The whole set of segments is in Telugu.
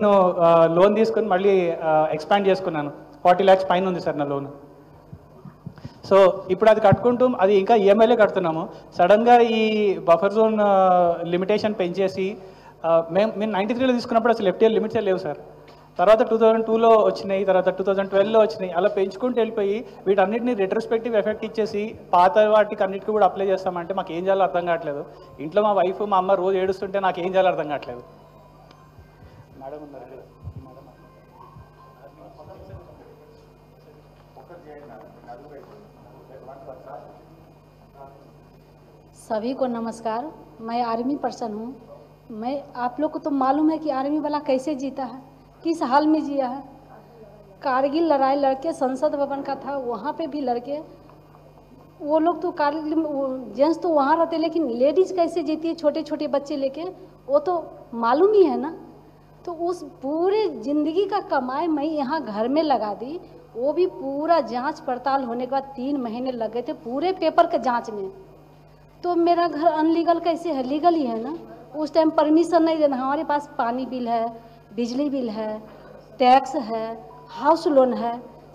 నేను లోన్ తీసుకొని మళ్ళీ ఎక్స్పాండ్ చేసుకున్నాను. 40 lakhs పైన ఉంది సార్ నా లోన్. సో ఇప్పుడు అది కట్టుకుంటూ అది ఇంకా ఈఎంఐలే కడుతున్నాము. సడన్గా ఈ బఫర్ జోన్ లిమిటేషన్ పెంచేసి మేము 93లో తీసుకున్నప్పుడు అసలు ఎఫ్టీఎల్ లిమిట్సే లేవు సార్. తర్వాత 2002లో వచ్చినాయి, తర్వాత 2012లో వచ్చినాయి. అలా పెంచుకుంటూ వెళ్ళిపోయి వీటన్నిటిని రెట్రోస్పెక్టివ్ ఎఫెక్ట్ ఇచ్చేసి పాత వాటికి అన్నిటికీ కూడా అప్లై చేస్తామంటే మాకు ఏం చేయాలో అర్థం కావట్లేదు. ఇంట్లో మా వైఫ్ మా అమ్మ రోజు ఏడుస్తుంటే నాకు ఏం చేయాలో అర్థం కావట్లేదు. మేడం ఉన్నారు కదా. सभी को नमस्कार। मैं आर्मी पर्सन हूँ। मैं आप लोग को तो मालूम है कि आर्मी वाला कैसे जीता है, किस हाल में जिया है। कारगिल लड़ाई लड़के संसद भवन का था, वहाँ पे भी लड़के वो लोग तो कारगिल जेंट्स तो वहाँ रहते, लेकिन लेडीज़ कैसे जीती है छोटे छोटे बच्चे लेके, वो तो मालूम ही है ना। तो उस पूरे ज़िंदगी का कमाई मैं यहाँ घर में लगा दी, वो भी पूरा जांच पड़ताल होने के बाद 3 महीने लग गए थे पूरे पेपर के जांच में। तो मेरा घर अनलीगल कैसे है, लीगल ही है ना। उस टाइम परमिशन नहीं देना, हमारे पास पानी बिल है, बिजली बिल है, टैक्स है, हाउस लोन है,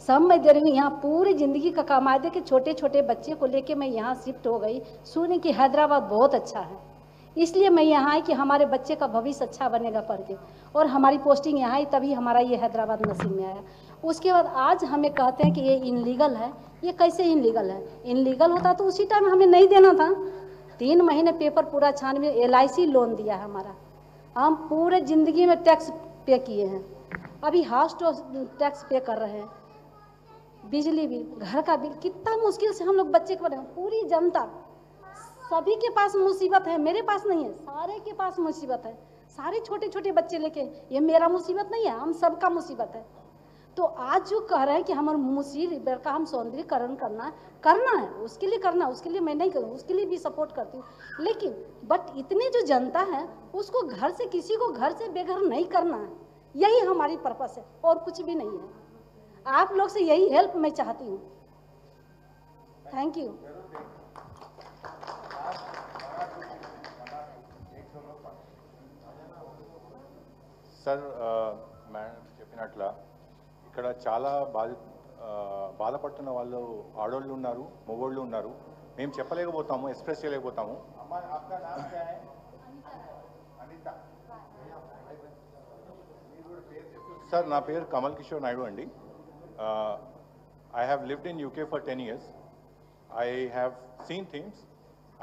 सब मैं दे रही हूँ। यहाँ पूरी ज़िंदगी का कमाई दे के छोटे छोटे बच्चे को लेके मैं यहाँ शिफ्ट हो गई। सुनी कि हैदराबाद बहुत अच्छा है, इसलिए मैं यहाँ आई कि हमारे बच्चे का भविष्य अच्छा बनेगा पढ़ के, और हमारी पोस्टिंग यहाँ आई तभी हमारा ये हैदराबाद नसीब में आया। उसके बाद आज हमें कहते हैं कि ये इनलीगल है। ये कैसे इनलीगल है? इनलीगल होता तो उसी टाइम हमें नहीं देना था। 3 महीने पेपर पूरा छानबीन, LIC लोन दिया है हमारा, हम पूरे ज़िंदगी में टैक्स पे किए हैं। अभी हाउस टैक्स पे कर रहे हैं, बिजली बिल, घर का बिल, कितना मुश्किल से हम लोग बच्चे को पढ़ाएं। पूरी जनता, सभी के पास मुसीबत है, मेरे पास नहीं है, सारे के पास मुसीबत है। सारे छोटे छोटे बच्चे लेके, ये मेरा मुसीबत नहीं है, हम सबका मुसीबत है। तो आज जो कह रहे हैं कि हमारे मुसीबत का हम सौंदर्यकरण करना है, उसके लिए करना, उसके लिए मैं नहीं करूँ, उसके लिए भी सपोर्ट करती हूँ। लेकिन बट इतनी जो जनता है उसको घर से, किसी को घर से बेघर नहीं करना है, यही हमारी पर्पस है और कुछ भी नहीं है। आप लोग से यही हेल्प मैं चाहती हूँ। Thank you. సార్ మేడం చెప్పినట్ల ఇక్కడ చాలా బాధపడుతున్న వాళ్ళు ఆడోళ్ళు ఉన్నారు, మగోళ్ళు ఉన్నారు. మేము చెప్పలేకపోతాము, ఎక్స్ప్రెస్ చేయలేకపోతాము. సార్ నా పేరు కమల్ కిషోర్ నాయుడు అండి. I have lived in UK for 10 years. I have seen things.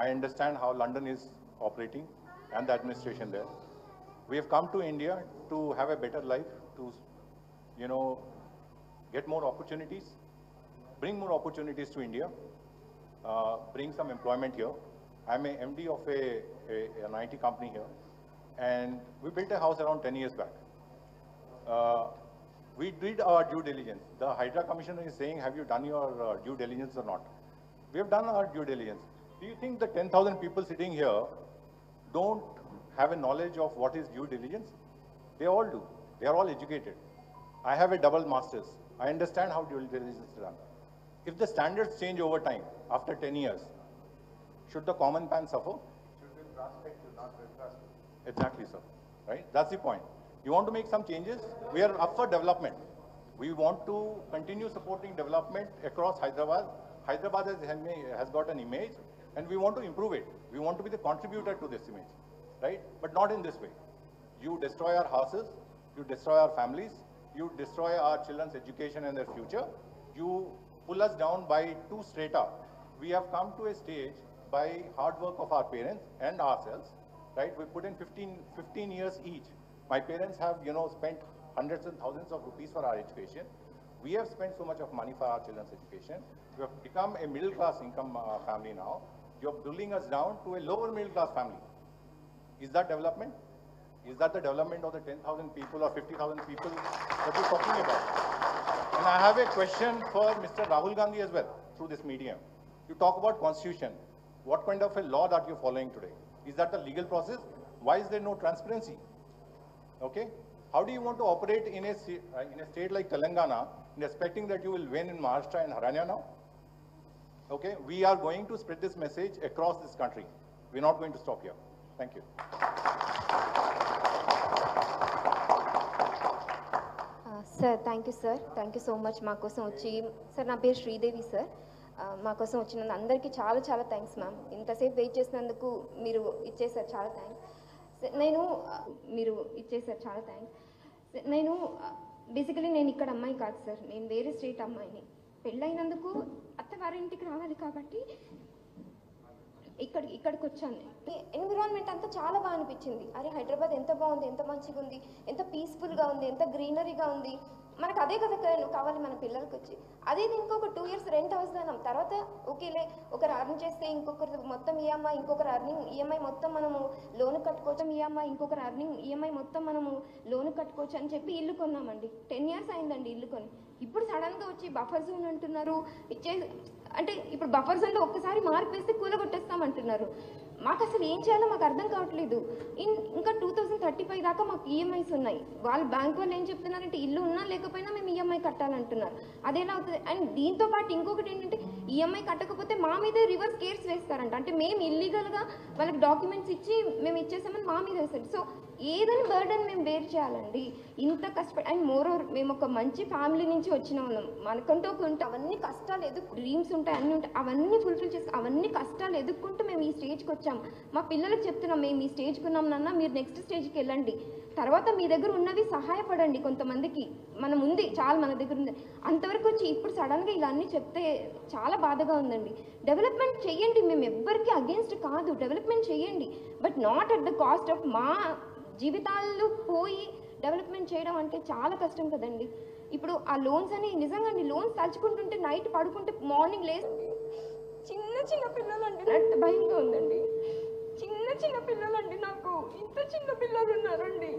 I understand how London is operating and the administration there. We have come to India to have a better life, to, get more opportunities, bring more opportunities to India, bring some employment here. I'm a MD of an IT company here, and we built a house around 10 years back. We did our due diligence. The Hydra Commissioner is saying, have you done your due diligence or not? We have done our due diligence. Do you think the 10,000 people sitting here don't have a knowledge of what is due diligence? They all do. They are all educated. I have a double master's. I understand how due diligence is done. If the standards change over time, after 10 years, should the common man suffer? Should be prospective, not retrospective. Exactly, sir. Right? That's the point. You want to make some changes? We are up for development. We want to continue supporting development across Hyderabad. Hyderabad has got an image, and we want to improve it. We want to be the contributor to this image, right? But not in this way. You destroy our houses, you destroy our families, you destroy our children's education and their future. You pull us down by 2 strata. We have come to a stage by hard work of our parents and ourselves, right? We put in 15 years each. My parents have, spent hundreds and thousands of rupees for our education. We have spent so much of money for our children's education. We have become a middle class income family now. You're pulling us down to a lower middle class family. Is that development? Is that the development of the 10,000 people or 50,000 people that we're talking about? And I have a question for Mr. Rahul Gandhi as well, through this medium. You talk about constitution. What kind of a law that you're following today? Is that a legal process? Why is there no transparency? Okay? How do you want to operate in a state like Telangana, and expecting that you will win in Maharashtra and Haryana now? Okay? We are going to spread this message across this country. We're not going to stop here. Thank you. Sir thank you so much మా కోసం వచ్చి. సార్ నా పేరు శ్రీదేవి సార్. మా కోసం వచ్చినందుకు అందరికీ చాలా చాలా థ్యాంక్స్ మ్యామ్. ఇంతసేపు వెయిట్ చేసినందుకు మీరు ఇచ్చేసారు, చాలా థ్యాంక్స్. మీరు ఇచ్చేసారు, చాలా థ్యాంక్స్. నేను బేసికలీ నేను ఇక్కడ అమ్మాయి కాదు సార్, నేను వేరే స్టేట్ అమ్మాయిని. పెళ్ళైనందుకు అత్తవారింటికి రావాలి కాబట్టి ఇక్కడికి వచ్చాను. ఎన్విరాన్మెంట్ అంతా చాలా బాగా అనిపించింది. అరే హైదరాబాద్ ఎంత బాగుంది, ఎంత మంచిగా ఉంది, ఎంత పీస్ఫుల్గా ఉంది, ఎంత గ్రీనరీగా ఉంది. మనకు అదే కదా కావాలి మన పిల్లలకి వచ్చి. అదే ఇంకొక 2 years రెంట్ హౌస్ అన్నాం. తర్వాత ఓకేలే, ఒకరు అర్న్ చేస్తే ఇంకొకరు మొత్తం ఈఎంఐ, ఇంకొకరు అర్నింగ్ ఈఎంఐ మొత్తం మనము లోన్ కట్టుకోవచ్చు, ఇంకొకరు అర్నింగ్ ఈఎంఐ మొత్తం మనము లోన్ కట్టుకోవచ్చు అని చెప్పి ఇల్లు కొన్నామండి. 10 years అయిందండి ఇల్లు కొని. ఇప్పుడు సడన్గా వచ్చి బఫర్ జోన్ అంటున్నారు. అంటే ఇప్పుడు బఫర్ జోన్లో ఒక్కసారి మార్పు వేస్తే కూలగొట్టేస్తామంటున్నారు. మాకు అసలు ఏం చేయాలో మాకు అర్థం కావట్లేదు. ఇంకా 2035 దాకా మాకు ఈఎంఐస్ ఉన్నాయి. వాళ్ళు బ్యాంక్ వాళ్ళు ఏం చెప్తున్నారంటే ఇల్లు ఉన్నా లేకపోయినా మేము ఈఎంఐ కట్టాలంటున్నారు. అదేలా అవుతుంది? అండ్ దీంతో పాటు ఇంకొకటి ఏంటంటే ఈఎంఐ కట్టకపోతే మా మీద రివర్స్ కేర్స్ వేస్తారంట. అంటే మేము ఇల్లీగల్గా వాళ్ళకి డాక్యుమెంట్స్ ఇచ్చి మేము ఇచ్చేసామని మా మీద వేస్తారు. సో ఏదని బర్డన్ మేము బేర్ చేయాలండి ఇంత కష్టపడి. అండ్ మోరోవర్ మేము ఒక మంచి ఫ్యామిలీ నుంచి వచ్చిన వాళ్ళం. మనకంటూ ఉంటే అవన్నీ కష్టాలు డ్రీమ్స్ ఉంటాయి, అన్నీ ఉంటాయి, అవన్నీ ఫుల్ఫిల్ చేసి అవన్నీ కష్టాలు ఎదుర్కొంటూ మేము ఈ స్టేజ్కి వచ్చాం. మా పిల్లలకు చెప్తున్నాం, మేము ఈ స్టేజ్కి ఉన్నాం నాన్న, మీరు నెక్స్ట్ స్టేజ్కి వెళ్ళండి, తర్వాత మీ దగ్గర ఉన్నవి సహాయపడండి కొంతమందికి. మనం ఉంది చాలా, మన దగ్గర ఉంది అంతవరకు వచ్చి ఇప్పుడు సడన్గా ఇలా అన్నీ చెప్తే చాలా బాధగా ఉందండి. డెవలప్మెంట్ చేయండి, మేము ఎవ్వరికి అగేన్స్ట్ కాదు, డెవలప్మెంట్ చేయండి, but not at the cost of మా జీవితాలు పోయి డెవలప్మెంట్ చేయడం అంటే చాలా కష్టం కదండి. ఇప్పుడు ఆ లోన్స్ అని నిజంగా లోన్స్ తలుచుకుంటుంటే నైట్ పడుకుంటే మార్నింగ్ లేసి చిన్న పిల్లలండి, నాకు భయంగా ఉందండి. చిన్న పిల్లలండి, నాకు ఇంత చిన్న పిల్లలు ఉన్నారండి.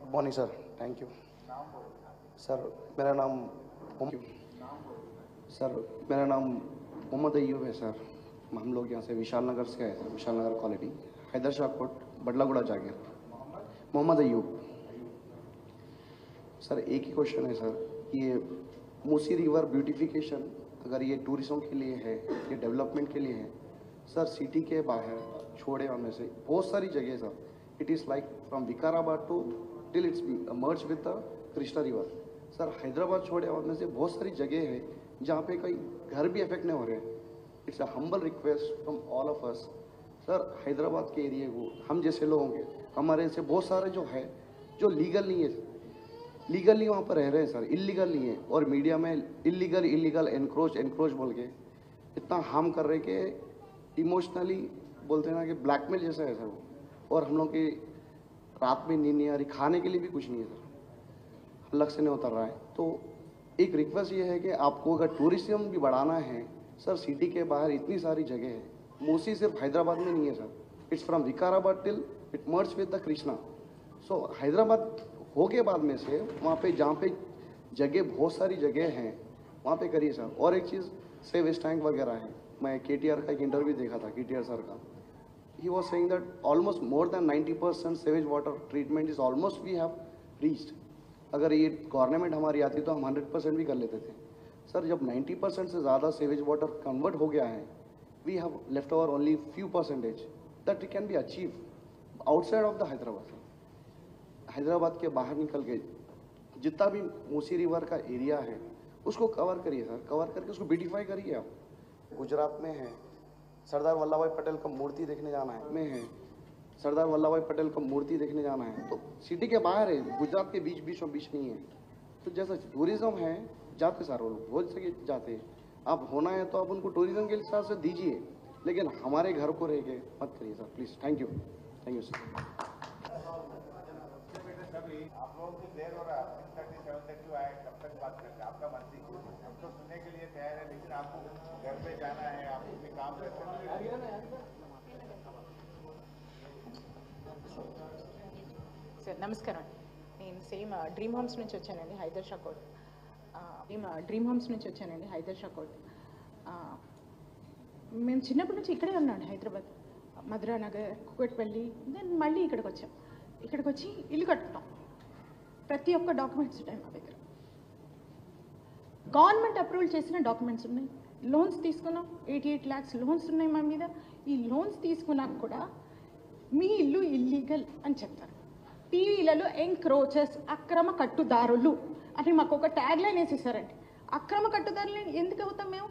Good morning sir, thank you sir. मेरा नाम मोहम्मद अयूब है सर. हम लोग यहाँ से विशाल नगर से आए हैं, विशाल नगर कॉलोनी, हैदर शाह कोट, बडलागुड़ा जागीर. मोहम्मद अयूब सर. एक ही क्वेश्चन है सर, ये मूसी रिवर ब्यूटिफिकेशन अगर ये टूरिज्म के लिए है, ये डेवलपमेंट के लिए है सर, सिटी के बाहर छोड़े होने से बहुत सारी जगह sir, it is like from Vikarabad to till it's merge with the Krishna river sir. Hyderabad छोड़े होने से बहुत सारी जगह है जहाँ पे कई घर भी अफेक्ट नहीं हो रहे हैं. It's a humble request from all of us sir. Hyderabad के एरिए को हम जैसे लोग होंगे, हमारे से बहुत सारे जो है जो लीगल नहीं है, लीगली वहाँ पर रह रहे हैं सर, इलीगल नहीं है. और मीडिया में इलीगल एनक्रोच बोल के इतना हार्म कर रहे कि इमोशनली बोलते हैं ना कि ब्लैकमेल जैसा है सर वो. और हम लोग की रात में नींद नहीं आ रही, खाने के लिए भी कुछ नहीं है सर, अलग से नहीं उतर रहा है. तो एक रिक्वेस्ट ये है कि आपको अगर टूरिज्म भी बढ़ाना है सर, सिटी के बाहर इतनी सारी जगह है. मूसी सिर्फ हैदराबाद में नहीं है sir, it's from Vikarabad till it merge with the Krishna. So Hyderabad हो के बाद में से वहाँ पे जहाँ पे जगह बहुत सारी जगह हैं वहाँ पे करिए सर. और एक चीज़ सेवेज टैंक वगैरह है. मैं KTR का एक इंटरव्यू देखा था, KTR सर का. He was saying that almost more than 90% sewage water treatment is almost we have reached. अगर ये गवर्नमेंट हमारी आती तो हम 100% भी कर लेते थे सर. जब 90% से ज़्यादा सेवेज वाटर कन्वर्ट हो गया है, we have left over only few percentage that can be achieve outside of the Hyderabad. Hyderabad के बाहर निकल के जितना भी मूसी रिवर का एरिया है उसको कवर करिए सर, कवर करके उसको ब्यूटिफाई करिए. आप गुजरात में है, सरदार वल्लभ भाई पटेल का मूर्ति देखने जाना है, में है सरदार वल्लभ भाई पटेल का मूर्ति देखने जाना है, तो सिटी के बाहर है, गुजरात के बीच नहीं है. तो जैसा टूरिज्म है जाते सर वो लोग बहुत जगह जाते हैं. आप होना है तो आप उनको टूरिज्म के हिसाब से दीजिए, लेकिन हमारे घर को रह के मत करिए sir please. Thank you sir. आप लोगों को देर हो रहा है, 7:30 आए, कब तक बात करते हैं? आपका मर्जी, हम तो सुनने के लिए तैयार है, लेकिन आपको घर पे जाना है, आपको भी काम करते हैं. సార్ నమస్కారం. నేను సేమ్ డ్రీమ్ హోమ్స్ నుంచి వచ్చానండి, Hydershakote. Dream homes నుంచి వచ్చానండి, హైదర్ షా కోట్. మేము చిన్నప్పటి నుంచి ఇక్కడే ఉన్నాం, హైదరాబాద్, మధురానగర్, కుకట్పల్లి, దెన్ మళ్ళీ ఇక్కడికి వచ్చాం. ఇక్కడికి వచ్చి ఇల్లు కట్టుకున్నాం. ప్రతి ఒక్క డాక్యుమెంట్స్ ఉంటాయి మా దగ్గర, గవర్నమెంట్ అప్రూవల్ చేసిన డాక్యుమెంట్స్ ఉన్నాయి. లోన్స్ తీసుకున్నాం, 88 lakhs లోన్స్ ఉన్నాయి మా మీద. ఈ లోన్స్ తీసుకున్నాక కూడా మీ ఇల్లు ఇల్లీగల్ అని చెప్తారు. టీవీలలో ఎంక్రోచర్స్, అక్రమ కట్టుదారులు అని మాకు ఒక ట్యాగ్ లైన్ వేసేసారండి. అక్రమ కట్టుదారులు ఎందుకు అవుతాం మేము?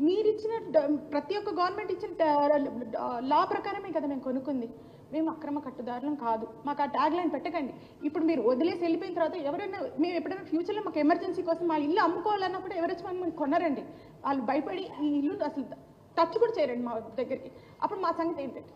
మీరు ఇచ్చిన ప్రతి ఒక్క గవర్నమెంట్ ఇచ్చిన లా ప్రకారమే కదా మేము కొనుక్కుంది. మేము అక్రమ కట్టుదారులం కాదు. మాకు ఆ ట్యాగ్ లైన్ పెట్టకండి. ఇప్పుడు మీరు వదిలేసి వెళ్ళిపోయిన తర్వాత ఎవరైనా మేము ఎప్పుడైనా ఫ్యూచర్లో మాకు ఎమర్జెన్సీ కోసం మా ఇల్లు అమ్ముకోవాలన్నప్పుడు ఎవరైనా మమ్మల్ని కొన్నారండి. వాళ్ళు భయపడి ఈ ఇల్లు అసలు టచ్ కూడా చేయరండి మా దగ్గరికి. అప్పుడు మా సంగతి ఏంటంటే,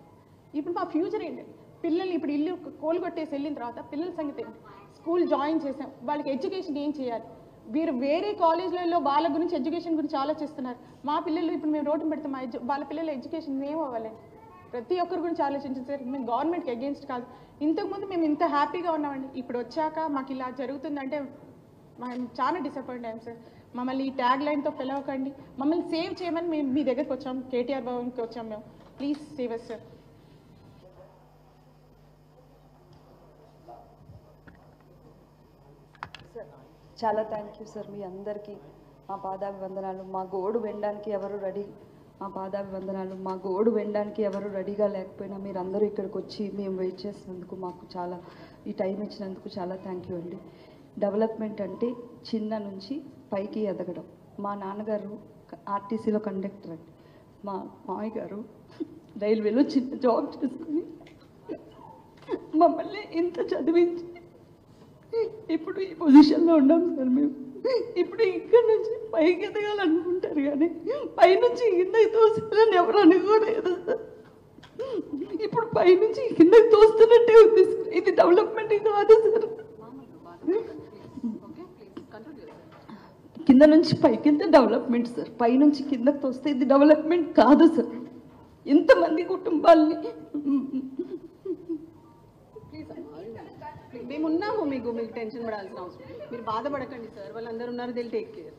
ఇప్పుడు మా ఫ్యూచర్ ఏంటంటే, పిల్లల్ని ఇప్పుడు ఇల్లు కోలు కొట్టేసి వెళ్ళిన తర్వాత పిల్లల సంగతి ఏంటి? స్కూల్ జాయిన్ చేసాం, వాళ్ళకి ఎడ్యుకేషన్ ఏం చేయాలి? వీరు వేరే కాలేజీలలో వాళ్ళ గురించి ఎడ్యుకేషన్ గురించి ఆలోచిస్తున్నారు. మా పిల్లలు ఇప్పుడు మేము రోడ్డు పెడితే వాళ్ళ పిల్లల ఎడ్యుకేషన్ ఏం అవ్వాలండి? ప్రతి ఒక్కరి గురించి ఆలోచించారు. మేము గవర్నమెంట్కి అగేన్స్ట్ కాదు. ఇంతకుముందు మేము ఇంత హ్యాపీగా ఉన్నామండి. ఇప్పుడు వచ్చాక మాకు ఇలా జరుగుతుందంటే మేము చాలా డిసప్పాయింట్ అయ్యాం సార్. మమ్మల్ని ఈ ట్యాగ్ లైన్తో పిలవకండి. మమ్మల్ని సేవ్ చేయమని మేము మీ దగ్గరికి వచ్చాం, కేటీఆర్ భవన్కి వచ్చాం మేము. Please save us sir. చాలా థ్యాంక్ యూ సార్. మీ అందరికీ మా పాదాభివందనాలు. మా గోడు వినడానికి ఎవరు రెడీ మా పాదాభివందనాలు. మా గోడు వినడానికి ఎవరు రెడీగా లేకపోయినా మీరందరూ ఇక్కడికి వచ్చి మేము వెయిట్ చేసినందుకు, మాకు చాలా ఈ టైం ఇచ్చినందుకు చాలా థ్యాంక్ యూ అండి. డెవలప్మెంట్ అంటే చిన్న నుంచి పైకి ఎదగడం. మా నాన్నగారు ఆర్టీసీలో కండక్టర్ అండి. మా మామయ్య గారు రైల్వేలో చిన్న జాబ్ చేసుకుని మమ్మల్ని ఇంత చదివించి ఇప్పుడు ఈ పొజిషన్లో ఉన్నాం సార్. మేము ఇప్పుడు ఇక్కడ నుంచి పైకి ఎదగాలనుకుంటారు కానీ పైనుంచి కిందకి తోస్తారని ఎవరు అనుకోలేదు సార్. ఇప్పుడు పైనుంచి కిందకి తోస్తున్నట్టే ఉంది సార్. ఇది డెవలప్మెంట్ కాదు సార్. కింద నుంచి పైకి డెవలప్మెంట్ సార్. పైనుంచి కిందకి తోస్తే ఇది డెవలప్మెంట్ కాదు సార్. ఇంతమంది కుటుంబాలని మేము ఉన్నాము. మీకు టెన్షన్ పడాల్సిన అవసరం, మీరు బాధపడకండి సార్. వాళ్ళందరూ ఉన్నారు, దిల్ టేక్ కేర్.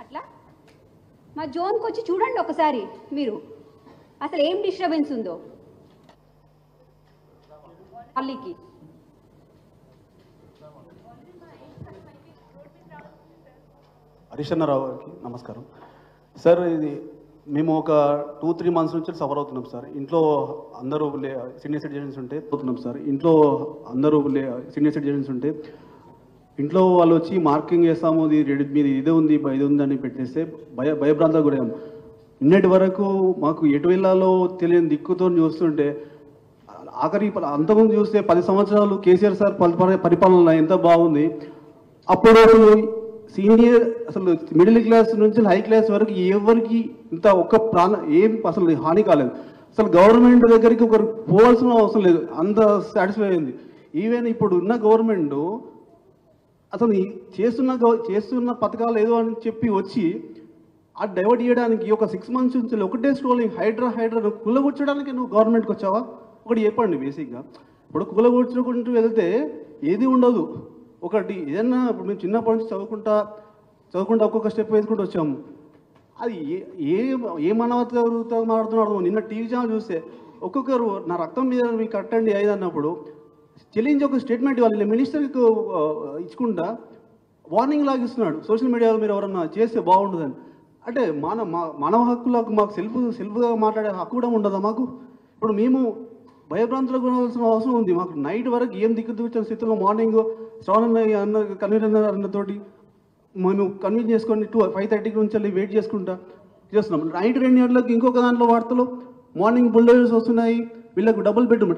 అట్లా మా జోన్కి వచ్చి చూడండి ఒకసారి మీరు, అసలు ఏం డిస్టర్బెన్స్ ఉందో అల్లికి. హరిశన్నరావు గారికి నమస్కారం సార్. ఇది మేము ఒక 2-3 months నుంచి సఫర్ అవుతున్నాం సార్. ఇంట్లో అందరూ సీనియర్ సిటిజన్స్ ఉంటే సార్. ఇంట్లో అందరూ సీనియర్ సిటిజన్స్ ఉంటే ఇంట్లో వాళ్ళు వచ్చి మార్కింగ్ చేస్తాము, ఇది మీది ఇదే ఉంది ఇది ఉంది అని పెట్టేస్తే భయభ్రాంతాలకు గురయ్యాం. నిన్నటి వరకు మాకు ఎటు వెళ్ళాలో తెలియని దిక్కుతో చూస్తుంటే ఆఖరి అంతకుముందు చూస్తే 10 సంవత్సరాలు కేసీఆర్ సార్ పరిపాలన ఎంత బాగుంది. అప్పుడు సీనియర్ అసలు మిడిల్ క్లాస్ నుంచి హై క్లాస్ వరకు ఎవరికి ఇంత ఒక్క ఏం అసలు హాని కాలేదు. అసలు గవర్నమెంట్ దగ్గరికి ఒకరు పోవాల్సిన అవసరం లేదు, అంత సాటిస్ఫై అయింది. ఈవెన్ ఇప్పుడు ఉన్న గవర్నమెంట్ అసలు చేస్తున్న పథకాలు ఏదో అని చెప్పి వచ్చి అది డైవర్ట్ చేయడానికి ఒక 6 months నుంచి ఒకటే స్ట్రోలింగ్ హైడ్రా కూలగొచ్చడానికి నువ్వు గవర్నమెంట్కి వచ్చావా? ఒకటి చెప్పండి. బేసిక్గా ఇప్పుడు కూలగొచ్చుకుంటూ వెళ్తే ఏది ఉండదు. ఒకటి ఏదన్నా ఇప్పుడు మేము చిన్నప్పటి నుంచి చదువుకుంటా ఒక్కొక్క స్టెప్ వేసుకుంటూ వచ్చాము. అది ఏ మానవతతో మాట్లాడుతున్నాడు. నిన్న టీవీ ఛానల్ చూస్తే ఒక్కొక్కరు నా రక్తం మీద మీకు కట్టండి 5 అన్నప్పుడు చెల్లించి ఒక స్టేట్మెంట్ ఇవ్వాలి. మినిస్టర్కి ఇచ్చుకుంటా వార్నింగ్ లాగా ఇస్తున్నాడు సోషల్ మీడియాలో, మీరు ఎవరన్నా చేస్తే బాగుంటుందని. అంటే మానవ హక్కులకు మాకు సెల్ఫ్గా మాట్లాడే హక్కు కూడా ఉండదా మాకు? ఇప్పుడు మేము భయభ్రాంతులకు గురవలసిన అవసరం ఉంది. మాకు నైట్ వరకు ఏం దిక్కుతూచిన స్థితిలో మార్నింగ్ శ్రవణ్ అన్న కన్వీనర్ అన్నతోటి మేము కన్వీన్ చేసుకొని 5:30 నుంచి వెళ్ళి వెయిట్ చేసుకుంటా చేస్తున్నాం. నైట్ 2 గంటలకు ఇంకొక దాంట్లో వార్తలు మార్నింగ్ బుల్డోజర్స్ వస్తున్నాయి, వీళ్ళకు డబుల్ బెడ్రూమ్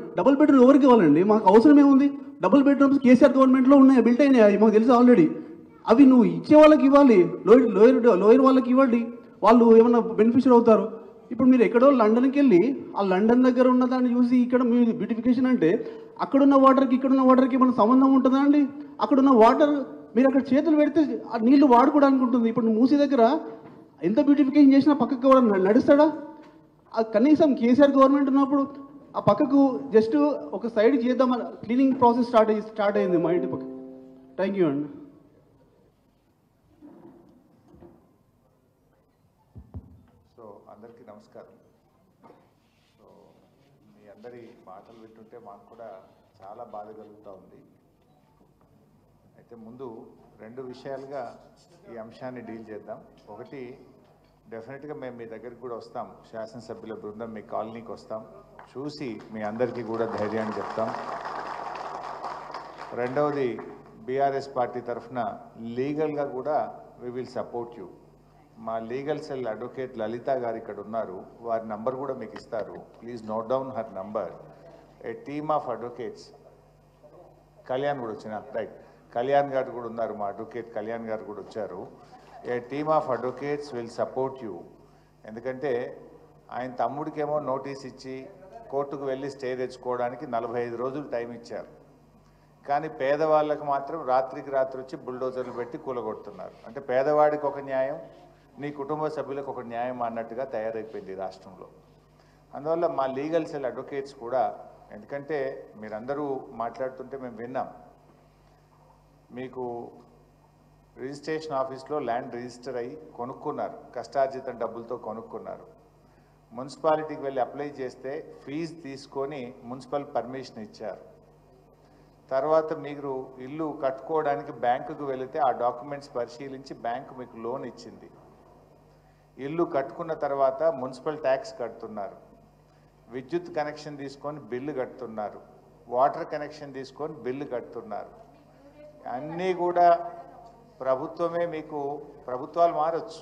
ఎవరికి ఇవ్వాలండి? మాకు అవసరం ఏముంది? డబుల్ బెడ్రూమ్స్ కేసీఆర్ గవర్నమెంట్లో ఉన్నాయి, బిల్ట్ అయినాయి, మాకు తెలుసు ఆల్రెడీ. అవి నువ్వు ఇచ్చే వాళ్ళకి ఇవ్వాలి, లోయర్ వాళ్ళకి ఇవ్వండి, వాళ్ళు ఏమన్నా బెనిఫిషియర్ అవుతారు. ఇప్పుడు మీరు ఎక్కడో లండన్కి వెళ్ళి ఆ లండన్ దగ్గర ఉన్న దాన్ని చూసి ఇక్కడ మీరు బ్యూటిఫికేషన్ అంటే అక్కడున్న వాటర్కి ఇక్కడున్న వాటర్కి ఏమైనా సంబంధం ఉంటుందా అండి? అక్కడున్న వాటర్ మీరు అక్కడ చేతులు పెడితే ఆ నీళ్లు వాడుకోవడానికి ఉంటుంది. ఇప్పుడు మూసీ దగ్గర ఎంత బ్యూటిఫికేషన్ చేసినా పక్కకు కూడా నడుస్తాడా? అది కనీసం కేసీఆర్ గవర్నమెంట్ ఉన్నప్పుడు ఆ పక్కకు జస్ట్ ఒక సైడ్ చేద్దామని క్లీనింగ్ ప్రాసెస్ స్టార్ట్ అయింది మా ఇంటి పక్క. థ్యాంక్ యూ అండి. సో అందరికీ నమస్కారం. సో మీ అందరి మాటలు వింటుంటే మాకు కూడా చాలా బాధ కలుగుతూ ఉంది. అయితే ముందు 2 విషయాలుగా ఈ అంశాన్ని డీల్ చేద్దాం. ఒకటి, డెఫినెట్గా మేము మీ దగ్గరికి కూడా వస్తాం, శాసనసభ్యుల బృందం మీ కాలనీకి వస్తాం, చూసి మీ అందరికీ కూడా ధైర్యాన్ని చెప్తాం. రెండవది, బీఆర్ఎస్ పార్టీ తరఫున లీగల్గా కూడా వి విల్ సపోర్ట్ యూ. మా లీగల్ సెల్ అడ్వకేట్ లలిత గారు ఇక్కడ ఉన్నారు, వారి నంబర్ కూడా మీకు ఇస్తారు. Please note down her number. A team of advocates, Kalyan కూడా వచ్చిన రైట్, కళ్యాణ్ గారు కూడా ఉన్నారు, మా అడ్వకేట్ కళ్యాణ్ గారు కూడా వచ్చారు. A team of advocates will support you. ఎందుకంటే ఆయన తమ్ముడికేమో నోటీస్ ఇచ్చి కోర్టుకు వెళ్ళి స్టే తెచ్చుకోవడానికి 45 రోజులు టైం ఇచ్చారు. కానీ పేదవాళ్ళకు మాత్రం రాత్రికి రాత్రి వచ్చి బుల్డోజర్లు పెట్టి కూలగొడుతున్నారు. అంటే పేదవాడికి ఒక న్యాయం, నీ కుటుంబ సభ్యులకు ఒక న్యాయం అన్నట్టుగా తయారైపోయింది రాష్ట్రంలో. అందువల్ల మా లీగల్ సెల్ అడ్వకేట్స్ కూడా, ఎందుకంటే మీరందరూ మాట్లాడుతుంటే మేము విన్నాం, మీకు రిజిస్ట్రేషన్ ఆఫీస్లో ల్యాండ్ రిజిస్టర్ అయ్యి కొనుక్కున్నారు, కష్టార్జితం డబ్బులతో కొనుక్కున్నారు. మున్సిపాలిటీకి వెళ్ళి అప్లై చేస్తే ఫీజు తీసుకొని మున్సిపల్ పర్మిషన్ ఇచ్చారు. తర్వాత మీరు ఇల్లు కట్టుకోవడానికి బ్యాంకుకు వెళితే ఆ డాక్యుమెంట్స్ పరిశీలించి బ్యాంకు మీకు లోన్ ఇచ్చింది. ఇల్లు కట్టుకున్న తర్వాత మున్సిపల్ ట్యాక్స్ కడుతున్నారు, విద్యుత్ కనెక్షన్ తీసుకొని బిల్లు కడుతున్నారు, వాటర్ కనెక్షన్ తీసుకొని బిల్లు కడుతున్నారు. అన్నీ కూడా ప్రభుత్వమే మీకు, ప్రభుత్వాలు మారచ్చు,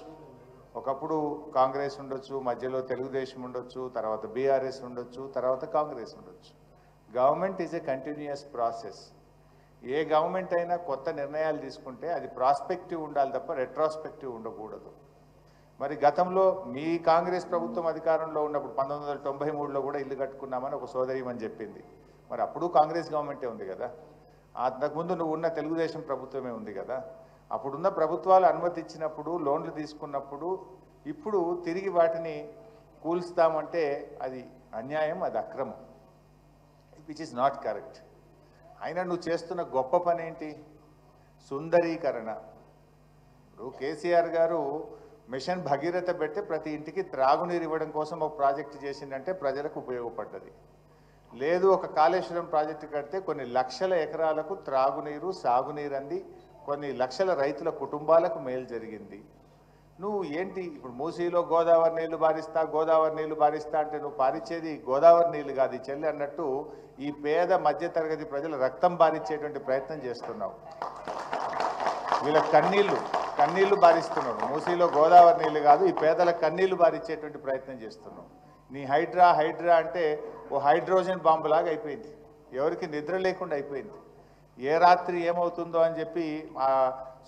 ఒకప్పుడు కాంగ్రెస్ ఉండొచ్చు, మధ్యలో తెలుగుదేశం ఉండొచ్చు, తర్వాత బీఆర్ఎస్ ఉండొచ్చు, తర్వాత కాంగ్రెస్ ఉండొచ్చు. Government is a continuous process. A government అయినా కొత్త నిర్ణయాలు తీసుకుంటే అది ప్రాస్పెక్టివ్ ఉండాలి తప్ప రెట్రాస్పెక్టివ్ ఉండకూడదు. మరి గతంలో మీ కాంగ్రెస్ ప్రభుత్వం అధికారంలో ఉన్నప్పుడు 1993లో కూడా ఇల్లు కట్టుకున్నామని ఒక సోదరిమని చెప్పింది. మరి అప్పుడు కాంగ్రెస్ గవర్నమెంటే ఉంది కదా, అంతకుముందు నువ్వు ఉన్న తెలుగుదేశం ప్రభుత్వమే ఉంది కదా. అప్పుడున్న ప్రభుత్వాలు అనుమతి ఇచ్చినప్పుడు, లోన్లు తీసుకున్నప్పుడు, ఇప్పుడు తిరిగి వాటిని కూల్స్తామంటే అది అన్యాయం, అది అక్రమం, విచ్ ఇస్ నాట్ కరెక్ట్. అయినా నువ్వు చేస్తున్న గొప్ప పని ఏంటి? సుందరీకరణ. ఇప్పుడు కేసీఆర్ గారు మిషన్ భగీరథ పెడితే ప్రతి ఇంటికి త్రాగునీరు ఇవ్వడం కోసం ఒక ప్రాజెక్టు చేసిందంటే ప్రజలకు ఉపయోగపడ్డది. లేదు, ఒక కాళేశ్వరం ప్రాజెక్టు కడితే కొన్ని లక్షల ఎకరాలకు త్రాగునీరు, సాగునీరు అంది కొన్ని లక్షల రైతుల కుటుంబాలకు మేలు జరిగింది. నువ్వు ఏంటి ఇప్పుడు మూసీలో గోదావరి నీళ్లు బారిస్తా అంటే నువ్వు పారించేది గోదావరి నీళ్లు కాదు చెల్లి అన్నట్టు ఈ పేద మధ్యతరగతి ప్రజల రక్తం బారిచ్చేటువంటి ప్రయత్నం చేస్తున్నావు. వీళ్ళ కన్నీళ్లు బారిస్తున్నావు. మూసీలో గోదావరి నీళ్లు కాదు, ఈ పేదల కన్నీళ్లు బారిచ్చేటువంటి ప్రయత్నం చేస్తున్నావు. నీ హైడ్రా అంటే ఓ హైడ్రోజన్ బాంబులాగా అయిపోయింది, ఎవరికి నిద్ర లేకుండా అయిపోయింది. ఏ రాత్రి ఏమవుతుందో అని చెప్పి ఆ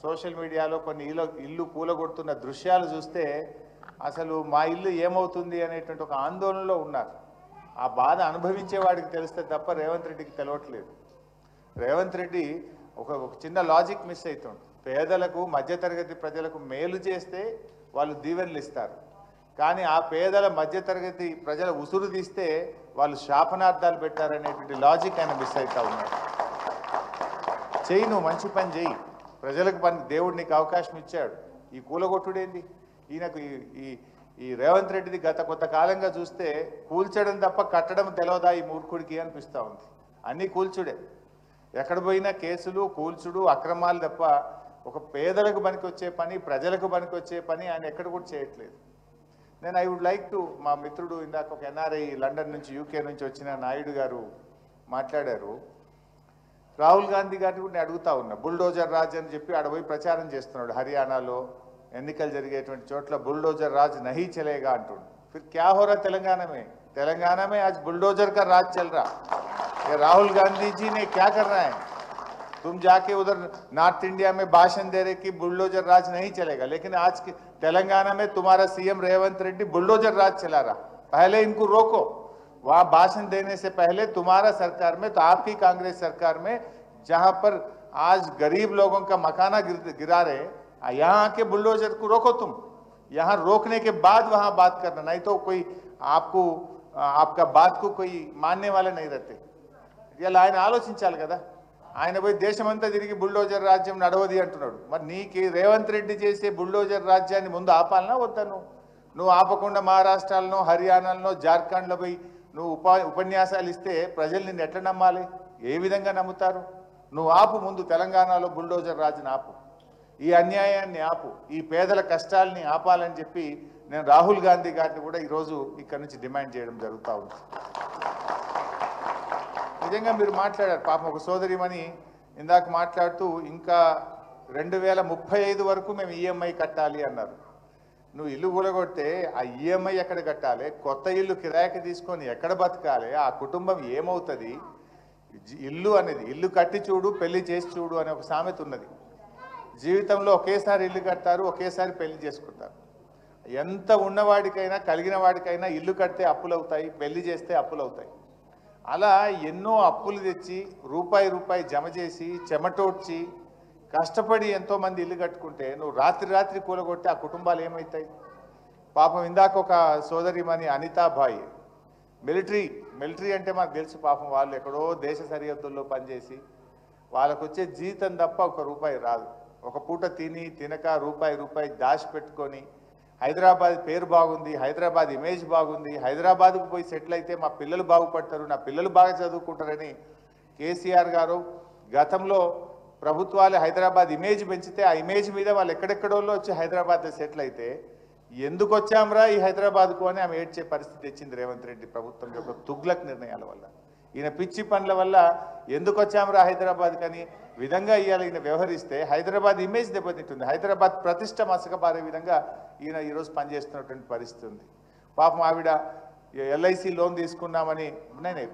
సోషల్ మీడియాలో కొన్ని ఇల్లు కూలగొడుతున్న దృశ్యాలు చూస్తే అసలు మా ఇల్లు ఏమవుతుంది అనేటువంటి ఒక ఆందోళనలో ఉన్నారు. ఆ బాధ అనుభవించే వాడికి తెలిస్తే తప్ప రేవంత్ రెడ్డికి తెలవట్లేదు. రేవంత్ రెడ్డి ఒక చిన్న లాజిక్ మిస్ అవుతుంది. పేదలకు, మధ్యతరగతి ప్రజలకు మేలు చేస్తే వాళ్ళు దీవెనలు ఇస్తారు, కానీ ఆ పేదల మధ్యతరగతి ప్రజల ఉసురు తీస్తే వాళ్ళు శాపనార్థాలు పెట్టారనేటువంటి లాజిక్ ఆయన మిస్ అవుతా ఉన్నాడు. చెయ్యి, నువ్వు మంచి పని చెయ్యి, ప్రజలకు పని, దేవుడు నీకు అవకాశం ఇచ్చాడు. ఈ కూలగొట్టుడేంది? ఈయనకు ఈ రేవంత్ రెడ్డిది గత కొంతకాలంగా చూస్తే కూల్చడం తప్ప కట్టడం తెలవదా ఈ మూర్ఖుడికి అనిపిస్తూ ఉంది. అన్నీ కూల్చుడే, ఎక్కడ పోయినా కేసులు, కూల్చుడు, అక్రమాలు తప్ప ఒక పేదలకు పనికి వచ్చే పని, ప్రజలకు పనికి వచ్చే పని ఆయన ఎక్కడ కూడా చేయట్లేదు. నేను ఐ వుడ్ లైక్ టు, మా మిత్రుడు ఇందాక ఒక ఎన్ఆర్ఐ లండన్ నుంచి, యూకే నుంచి వచ్చిన నాయుడు గారు మాట్లాడారు. రాహుల్ గాంధీ గారిని కూడా నేను అడుగుతా ఉన్నా, బుల్డోజర్ రాజ్ అని చెప్పి ఆడ పోయి ప్రచారం చేస్తున్నాడు. హర్యానాలో ఎన్నికలు జరిగేటువంటి చోట్ల బుల్డోజర్ రాజ్ నహీ చలేగా అంటుండు. फिर क्या हो रहा तेलंगाना में आज बुलडोजर का राज चल रहा है. राहुल गांधी जी ने क्या कर रहा है? तुम जाके उधर नॉर्थ इंडिया में भाषण दे रहे कि बुलडोजर राज नहीं चलेगा, लेकिन आज के तेलंगाना में तुम्हारा सीएम रेवंत रेड्डी बुलडोजर राज चला रहा. पहले इनको रोको. वहां भाषण देने से पहले तुम्हारा सरकार में, तो आपकी कांग्रेस सरकार में, जहां पर आज गरीब लोगों का मकाना गिरा रहे, यहाँ के बुलडोजर को रोको तुम, यहाँ रोकने के बाद वहाँ बात करना, नहीं तो कोई आपको आपका बात को कोई मानने वाले नहीं रहते. ఇలా ఆయన ఆలోచించాలి కదా. ఆయన పోయి దేశమంతా తిరిగి బుల్డోజర్ రాజ్యం నడవది అంటున్నాడు. మరి నీకు రేవంత్ రెడ్డి చేసే బుల్డోజర్ రాజ్యాన్ని ముందు ఆపాలనా వద్దా? నువ్వు ఆపకుండా మహారాష్ట్రలో, హర్యానాలో, జార్ఖండ్లో పోయి నువ్వు ఉపన్యాసాలు ఇస్తే ప్రజలు నిన్ను ఎట్లా నమ్మాలి? ఏ విధంగా నమ్ముతారు? నువ్వు ఆపు ముందు, తెలంగాణలో బుల్డోజర్ రాజుని ఆపు, ఈ అన్యాయాన్ని ఆపు, ఈ పేదల కష్టాలని ఆపాలని చెప్పి నేను రాహుల్ గాంధీ గారిని కూడా ఈరోజు ఇక్కడ నుంచి డిమాండ్ చేయడం జరుగుతూ ఉంది. నిజంగా మీరు మాట్లాడారు, పాపం ఒక సోదరిమణి ఇందాక మాట్లాడుతూ ఇంకా 2035 వరకు మేము ఈఎంఐ కట్టాలి అన్నారు. నువ్వు ఇల్లు కూలగొడితే ఆ ఈఎంఐ ఎక్కడ కట్టాలి? కొత్త ఇల్లు కిరాయికి తీసుకొని ఎక్కడ బతకాలి? ఆ కుటుంబం ఏమవుతుంది? ఇల్లు అనేది ఇల్లు కట్టి చూడు, పెళ్లి చేసి చూడు అనే ఒక సామెత ఉన్నది. జీవితంలో ఒకేసారి ఇల్లు కడతారు, ఒకేసారి పెళ్లి చేసుకుంటారు. ఎంత ఉన్నవాడికైనా కలిగిన వాడికైనా ఇల్లు కడితే అప్పులు అవుతాయి, పెళ్లి చేస్తే అప్పులు అవుతాయి. అలా ఎన్నో అప్పులు తెచ్చి రూపాయి రూపాయి జమ చేసి చెమటోడ్చి కష్టపడి ఎంతోమంది ఇల్లు కట్టుకుంటే నువ్వు రాత్రి రాత్రి కూలగొట్టి ఆ కుటుంబాలు ఏమవుతాయి? పాపం ఇందాక ఒక సోదరిమణి అనితాబాయి మిలిటరీ అంటే మాకు తెలుసు, పాపం వాళ్ళు ఎక్కడో దేశ సరిహద్దుల్లో పనిచేసి వాళ్ళకు వచ్చే జీతం తప్ప ఒక రూపాయి రాదు. ఒక పూట తిని తినక రూపాయి దాచి పెట్టుకొని హైదరాబాద్ పేరు బాగుంది, హైదరాబాద్ ఇమేజ్ బాగుంది, హైదరాబాద్కు పోయి సెటిల్ అయితే మా పిల్లలు బాగుపడతారు, నా పిల్లలు బాగా చదువుకుంటారని కేసీఆర్ గారు గతంలో ప్రభుత్వాలు హైదరాబాద్ ఇమేజ్ పెంచితే ఆ ఇమేజ్ మీద వాళ్ళు ఎక్కడెక్కడోళ్ళు వచ్చి హైదరాబాద్లో సెటిల్ అయితే ఎందుకు వచ్చాంరా ఈ హైదరాబాద్కు అని ఆమె ఏడ్చే పరిస్థితి తెచ్చింది రేవంత్ రెడ్డి ప్రభుత్వం యొక్క తుగ్లక్ నిర్ణయాల వల్ల. ఈయన పిచ్చి పనుల వల్ల ఎందుకు వచ్చాంరా హైదరాబాద్ కని విధంగా ఇవాళ ఈయన వ్యవహరిస్తే హైదరాబాద్ ఇమేజ్ దెబ్బతింటుంది, హైదరాబాద్ ప్రతిష్ట మసకబారే విధంగా ఈయన ఈరోజు పనిచేస్తున్నటువంటి పరిస్థితి ఉంది. పాపం ఆవిడ ఎల్ఐసి లోన్ తీసుకున్నామని నేనే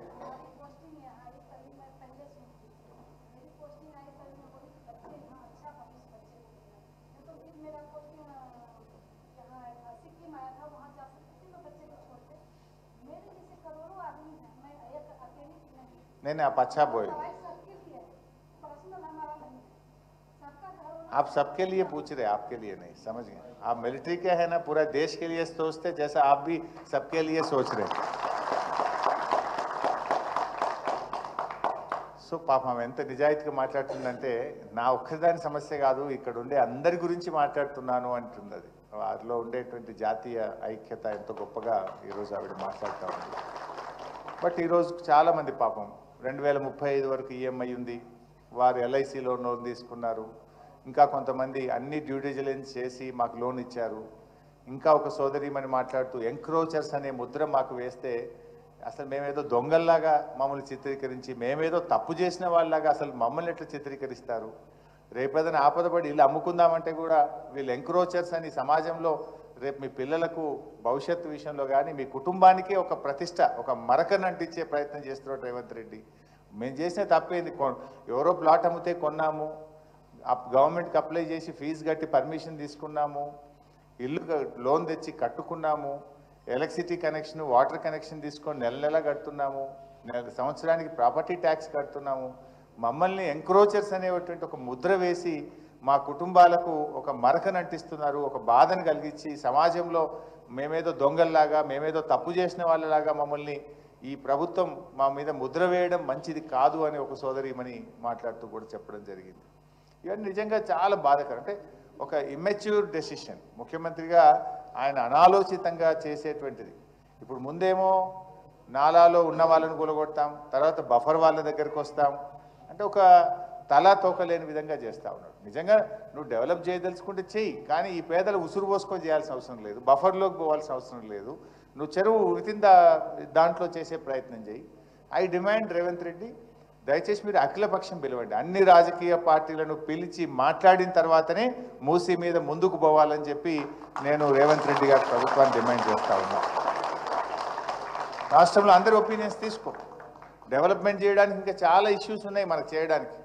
नहीं आप अच्छा बोले, आप सबके लिए पूछ रहे, आपके लिए नहीं, समझ गए? आप मिलिट्री के हैं ना, पूरा देश के लिए सोचते जैसा आप भी सबके लिए सोच रहे. సో పాపం ఎంత నిజాయితీగా మాట్లాడుతుందంటే నా ఒక్కదాని సమస్య కాదు, ఇక్కడ ఉండే అందరి గురించి మాట్లాడుతున్నాను అంటుంది. అది వారిలో ఉండేటువంటి జాతీయ ఐక్యత ఎంతో గొప్పగా ఈరోజు ఆవిడ మాట్లాడుతూ ఉంది. బట్ ఈరోజు చాలామంది పాపం 2035 వరకు ఈఎంఐ ఉంది, వారు ఎల్ఐసిలో లోన్ తీసుకున్నారు. ఇంకా కొంతమంది అన్ని డ్యూ డిలిజెన్స్ చేసి మాకు లోన్ ఇచ్చారు. ఇంకా ఒక సోదరిమని మాట్లాడుతూ ఎంక్రోచర్స్ అనే ముద్ర మాకు వేస్తే అసలు మేమేదో దొంగల్లాగా మమ్మల్ని చిత్రీకరించి, మేమేదో తప్పు చేసిన వాళ్ళలాగా అసలు మమ్మల్ని ఎట్లా చిత్రీకరిస్తారు? రేపేదైనా ఆపదపడి ఇల్లు అమ్ముకుందామంటే కూడా వీళ్ళు ఎంక్రోచర్స్ అని సమాజంలో రేపు మీ పిల్లలకు భవిష్యత్తు విషయంలో కానీ మీ కుటుంబానికే ఒక ప్రతిష్ట, ఒక మరకను అంటించే ప్రయత్నం చేస్తున్నాడు రేవంత్ రెడ్డి. మేము చేసిన తప్పేంది? ఎవరో ప్లాట్ అమ్మితే కొన్నాము, గవర్నమెంట్కి అప్లై చేసి ఫీజు కట్టి పర్మిషన్ తీసుకున్నాము, ఇల్లు లోన్ తెచ్చి కట్టుకున్నాము, ఎలక్ట్రిసిటీ కనెక్షన్, వాటర్ కనెక్షన్ తీసుకొని నెల కడుతున్నాము, సంవత్సరానికి ప్రాపర్టీ ట్యాక్స్ కడుతున్నాము. మమ్మల్ని ఎంక్రోచర్స్ అనేటువంటి ఒక ముద్ర వేసి మా కుటుంబాలకు ఒక మరకను అంటిస్తున్నారు, ఒక బాధను కలిగించి సమాజంలో మేమేదో దొంగల్లాగా, మేమేదో తప్పు చేసిన వాళ్ళలాగా మమ్మల్ని ఈ ప్రభుత్వం మా మీద ముద్ర వేయడం మంచిది కాదు అని ఒక సోదరిమని మాట్లాడుతూ కూడా చెప్పడం జరిగింది. ఇవన్నీ నిజంగా చాలా బాధాకరం. అంటే ఒక ఇమ్మెచ్యూర్ డెసిషన్ ముఖ్యమంత్రిగా ఆయన అనాలోచితంగా చేసేటువంటిది. ఇప్పుడు ముందేమో నాలాలో ఉన్న వాళ్ళని కూలగొడతాం, తర్వాత బఫర్ వాళ్ళ దగ్గరికి వస్తాం అంటే ఒక తలా తోకలేని విధంగా చేస్తూ ఉన్నాడు. నిజంగా నువ్వు డెవలప్ చేయదలుచుకుంటే చెయ్యి, కానీ ఈ పేదలు ఉసురు పోసుకొని చేయాల్సిన అవసరం లేదు, బఫర్లోకి పోవాల్సిన అవసరం లేదు. నువ్వు చెరువు వితిన్ దాంట్లో చేసే ప్రయత్నం చేయి. ఐ డిమాండ్ రేవంత్ రెడ్డి, దయచేసి మీరు అఖిలపక్షం పిలవండి, అన్ని రాజకీయ పార్టీలను పిలిచి మాట్లాడిన తర్వాతనే మూసీ మీద ముందుకు పోవాలని చెప్పి నేను రేవంత్ రెడ్డి గారి ప్రభుత్వాన్ని డిమాండ్ చేస్తూ ఉన్నా. రాష్ట్రంలో అందరి ఒపీనియన్స్ తీసుకో. డెవలప్మెంట్ చేయడానికి ఇంకా చాలా ఇష్యూస్ ఉన్నాయి మనకు చేయడానికి.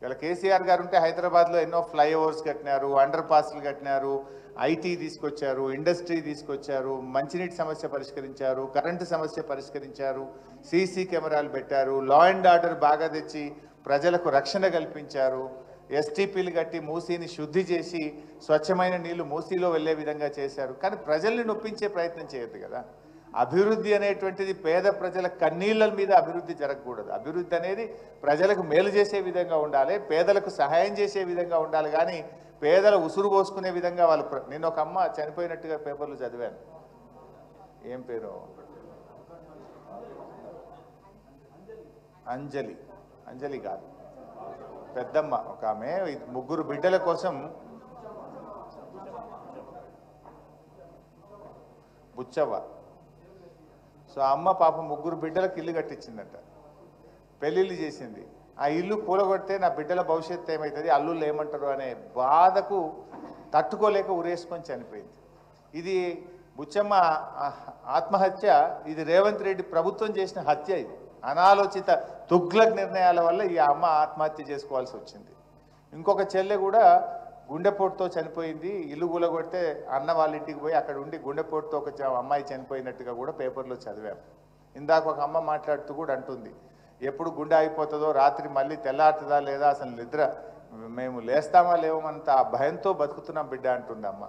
ఇలా కేసీఆర్ గారు ఉంటే హైదరాబాద్లో ఎన్నో ఫ్లైఓవర్స్ కట్టినారు, అండర్ పాస్లు కట్టినారు, ఐటీ తీసుకొచ్చారు, ఇండస్ట్రీ తీసుకొచ్చారు, మంచినీటి సమస్య పరిష్కరించారు, కరెంటు సమస్య పరిష్కరించారు, సీసీ కెమెరాలు పెట్టారు, లా అండ్ ఆర్డర్ బాగా తెచ్చి ప్రజలకు రక్షణ కల్పించారు, ఎస్టీపీలు కట్టి మూసీని శుద్ధి చేసి స్వచ్ఛమైన నీళ్లు మూసీలో వెళ్ళే విధంగా చేశారు. కానీ ప్రజల్ని నొప్పించే ప్రయత్నం చేయొద్దు కదా. అభివృద్ధి అనేటువంటిది పేద ప్రజల కన్నీళ్ళ మీద అభివృద్ధి జరగకూడదు. అభివృద్ధి అనేది ప్రజలకు మేలు చేసే విధంగా ఉండాలి, పేదలకు సహాయం చేసే విధంగా ఉండాలి. కానీ పేదల ఉసురు పోసుకునే విధంగా వాళ్ళు నేను ఒక అమ్మ చనిపోయినట్టుగా పేపర్లు చదివాను. ఏం పేరు? అంజలి కాదు, పెద్దమ్మ ఒక ఆమె. 3 బిడ్డల కోసం బుచ్చవ్వ. సో అమ్మ పాప 3 బిడ్డలకు ఇల్లు కట్టించిందంట, పెళ్ళిళ్ళు చేసింది. ఆ ఇల్లు కూలగొడితే నా బిడ్డల భవిష్యత్తు ఏమవుతుంది, అల్లుళ్ళు ఏమంటారు అనే బాధకు తట్టుకోలేక ఉరేసుకొని చనిపోయింది. ఇది బుచ్చమ్మ ఆత్మహత్య. ఇది రేవంత్ రెడ్డి ప్రభుత్వం చేసిన హత్య. ఇది అనాలోచిత తుగ్లక్ నిర్ణయాల వల్ల ఈ అమ్మ ఆత్మహత్య చేసుకోవాల్సి వచ్చింది. ఇంకొక చెల్లె కూడా గుండెపోటుతో చనిపోయింది. ఇల్లు కూలగొడితే అన్న వాళ్ళ ఇంటికి పోయి అక్కడ ఉండి గుండెపోటుతో ఒక అమ్మాయి చనిపోయినట్టుగా కూడా పేపర్లో చదివాం. ఇందాక ఒక అమ్మ మాట్లాడుతూ కూడా అంటుంది, ఎప్పుడు గుండె అయిపోతుందో, రాత్రి మళ్ళీ తెల్లారుతుందా లేదా, అసలు నిద్ర మేము లేస్తామా లేవమంత భయంతో బతుకుతున్నాం బిడ్డ అంటుంది అమ్మ.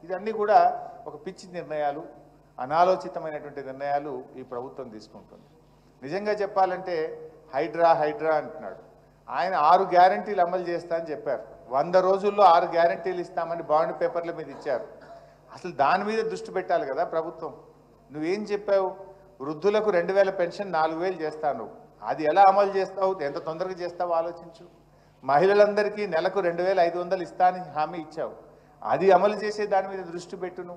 ఇవన్నీ కూడా ఒక పిచ్చి నిర్ణయాలు, అనాలోచితమైనటువంటి నిర్ణయాలు ఈ ప్రభుత్వం తీసుకుంటుంది. నిజంగా చెప్పాలంటే హైడ్రా అంటున్నాడు. ఆయన 6 గ్యారంటీలు అమలు చేస్తా అని చెప్పారు. 100 రోజుల్లో 6 గ్యారంటీలు ఇస్తామని బాండ్ పేపర్ల మీద ఇచ్చారు. అసలు దాని మీద దృష్టి పెట్టాలి కదా ప్రభుత్వం. నువ్వేం చెప్పావు? వృద్ధులకు 2000 పెన్షన్ 4000 చేస్తాను. అది ఎలా అమలు చేస్తావు, ఎంత తొందరగా చేస్తావు ఆలోచించు. మహిళలందరికీ నెలకు 2500 ఇస్తా అని హామీ ఇచ్చావు. అది అమలు చేసే దాని మీద దృష్టి పెట్టును.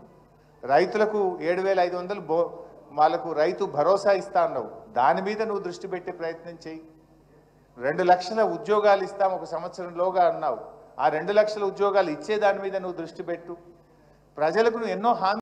రైతులకు 7500 వాళ్ళకు రైతు భరోసా ఇస్తా అన్నావు. దాని మీద నువ్వు దృష్టి పెట్టే ప్రయత్నం చేయి. 2 లక్షల ఉద్యోగాలు ఇస్తాం 1 సంవత్సరంలోగా అన్నావు. ఆ 2 లక్షల ఉద్యోగాలు ఇచ్చే దాని మీద నువ్వు దృష్టి పెట్టు. ప్రజలకు నువ్వు ఎన్నో హామీ